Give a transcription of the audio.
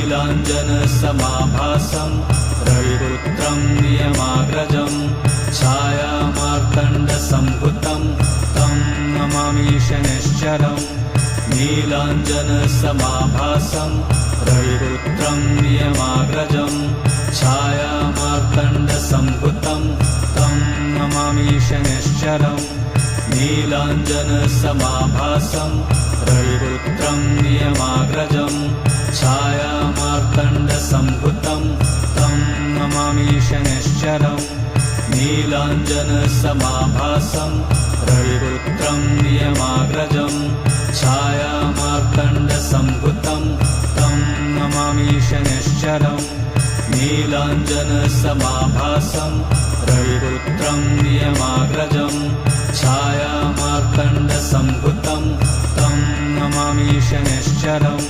नीलाञ्जनसमाभासं रविपुत्रं नियमाग्रजं छायामार्तण्डसम्भुतं तं नमामि शनैश्चरम् नीलाञ्जनसमाभासं रविपुत्रं नियमाग्रजं छायामार्तण्डसम्भुतं तं नमामि शनैश्चरम् नीलाञ्जनसमाभासं रविपुत्रं नियमाग्रजं छायामार्तण्डसम्भुतं तं नमामि शनैश्चरम् नीलाञ्जनसमाभासं रविपुत्रं नियमाग्रजं छायामार्तण्डसम्भुतं तं नमामि शनैश्चरम् नीलाञ्जनसमाभासं रविपुत्रं नियमाग्रजं छायामार्तण्डसम्भुतं तं नमामि शनैश्चरम्